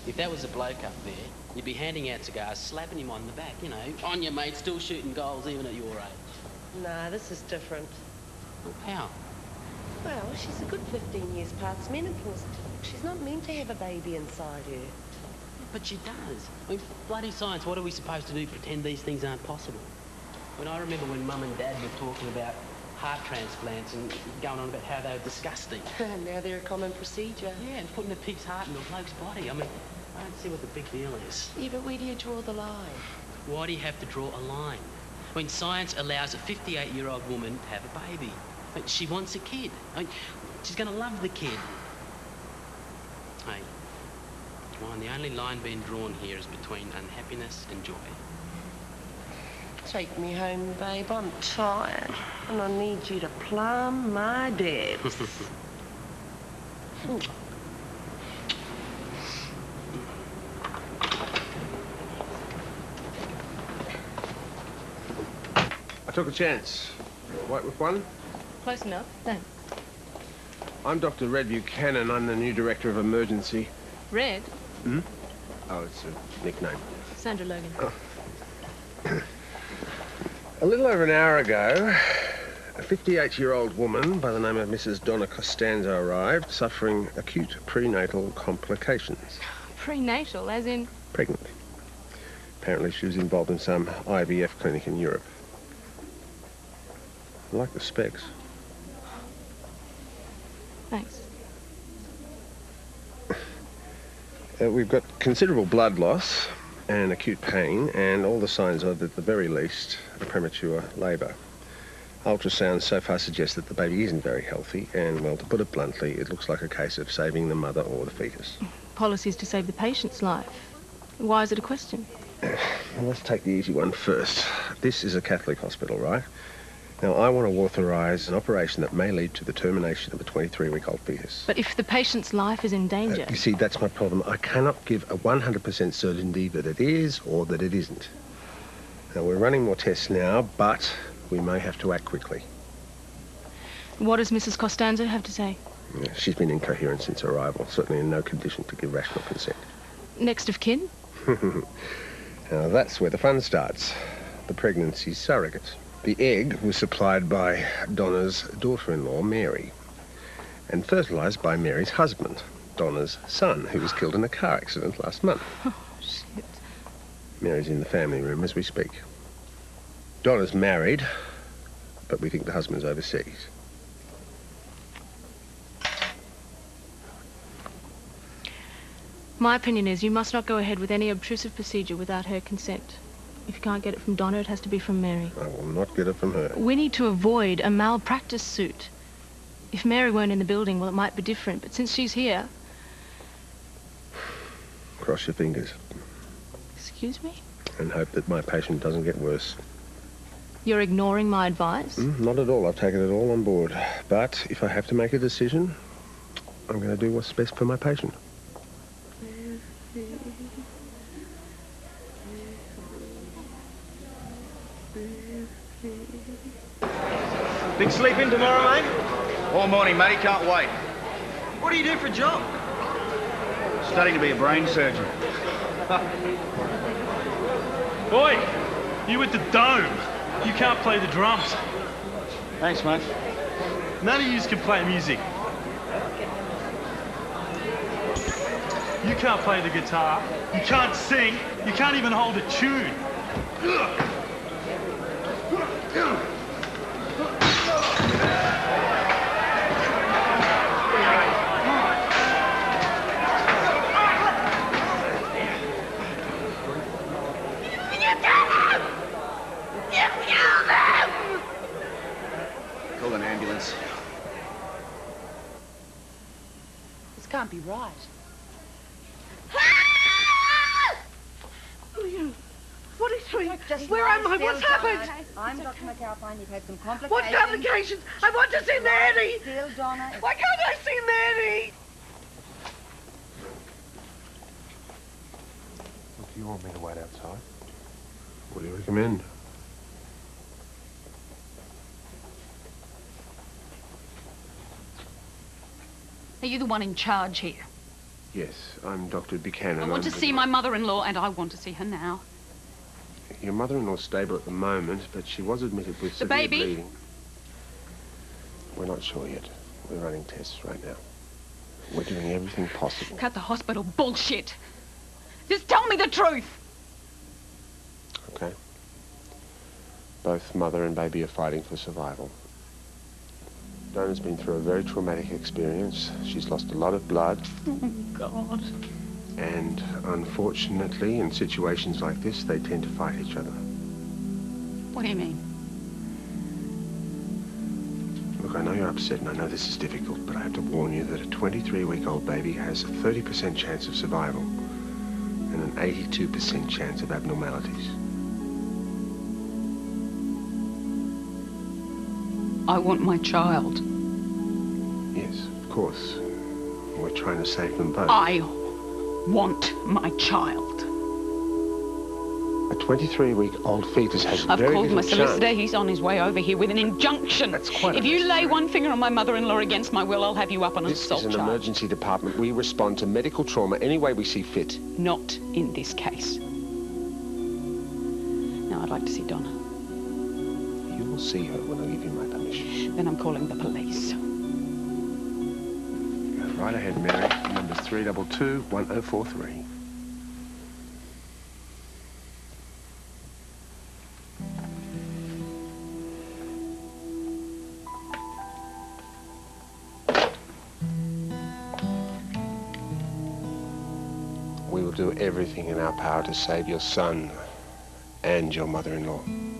If that was a bloke up there, you'd be handing out cigars, slapping him on the back, you know. On your mate, still shooting goals even at your age. Nah, this is different. Well, how? Well, she's a good 15 years past menopause. She's not meant to have a baby inside her. But she does. I mean, bloody science, what are we supposed to do? Pretend these things aren't possible? When I remember when Mum and Dad were talking about heart transplants and going on about how they were disgusting. Now they're a common procedure. Yeah, and putting a pig's heart in a bloke's body. I mean, I don't see what the big deal is. Yeah, but where do you draw the line? Why do you have to draw a line? When science allows a 58-year-old woman to have a baby. I mean, she wants a kid. I mean, she's going to love the kid. Hey, Ryan, the only line being drawn here is between unhappiness and joy. Take me home, babe. I'm tired. And I need you to plumb my depths. I took a chance. White with one? Close enough, thanks. I'm Dr. Red Buchanan. I'm the new Director of Emergency. Red? Hmm? Oh, it's a nickname. Sandra Logan. Oh. A little over an hour ago, a 58-year-old woman by the name of Mrs. Donna Costanzo arrived, suffering acute prenatal complications. Prenatal, as in? Pregnant. Apparently she was involved in some IVF clinic in Europe. I like the specs. Thanks. We've got considerable blood loss and acute pain, and all the signs of, at the very least, a premature labour. Ultrasound so far suggests that the baby isn't very healthy, and, well, to put it bluntly, it looks like a case of saving the mother or the fetus. Policies to save the patient's life. Why is it a question? Well, let's take the easy one first. This is a Catholic hospital, right? Now, I want to authorise an operation that may lead to the termination of a 23-week-old fetus. But if the patient's life is in danger... You see, that's my problem. I cannot give a 100% certainty that it is or that it isn't. Now, we're running more tests now, but we may have to act quickly. What does Mrs. Costanzo have to say? Yeah, she's been incoherent since arrival, certainly in no condition to give rational consent. Next of kin? Now, that's where the fun starts. The pregnancy surrogate. The egg was supplied by Donna's daughter-in-law, Mary, and fertilised by Mary's husband, Donna's son, who was killed in a car accident last month. Oh, shit. Mary's in the family room as we speak. Donna's married, but we think the husband's overseas. My opinion is you must not go ahead with any obtrusive procedure without her consent. If you can't get it from Donna, it has to be from Mary. I will not get it from her. We need to avoid a malpractice suit. If Mary weren't in the building, well, it might be different. But since she's here... Cross your fingers. Excuse me? And hope that my patient doesn't get worse. You're ignoring my advice? Not at all. I've taken it all on board. But if I have to make a decision, I'm going to do what's best for my patient. Big sleep in tomorrow, mate? All morning, matey. Can't wait. What do you do for a job? Studying to be a brain surgeon. Oi! You with the dome. You can't play the drums. Thanks, mate. None of yous can play music. You can't play the guitar. You can't sing. You can't even hold a tune. Call an ambulance. This can't be right. What are you doing? Where am I? What's happened? I'm Dr. McAlpine. You've had some complications. What complications? I want to see Mary! Still, Donna. Why can't I see Mary? Do you want me to wait outside? What do you recommend? Are you the one in charge here? Yes, I'm Dr. Buchanan. I want to see my mother-in-law, and I want to see her now. Your mother-in-law's stable at the moment, but she was admitted with severe bleeding. We're not sure yet. We're running tests right now. We're doing everything possible. Cut the hospital bullshit. Just tell me the truth. Okay. Both mother and baby are fighting for survival. Donna's been through a very traumatic experience. She's lost a lot of blood. Oh, God. And unfortunately, in situations like this, they tend to fight each other. What do you mean? Look, I know you're upset and I know this is difficult, but I have to warn you that a 23-week-old baby has a 30% chance of survival and an 82% chance of abnormalities. I want my child. Yes, of course. We're trying to save them both. I want my child. A 23-week-old fetus has I've very called little my solicitor. chance. He's on his way over here with an injunction. That's quite If you lay one finger on my mother-in-law against my will, I'll have you up on an assault This is an charge. emergency department. We respond to medical trauma any way we see fit. Not in this case. Now, I'd like to see Donna. You will see her when I give you my permission. Then I'm calling the police. Right ahead, Mary. Number 322-1043. We will do everything in our power to save your son and your mother-in-law.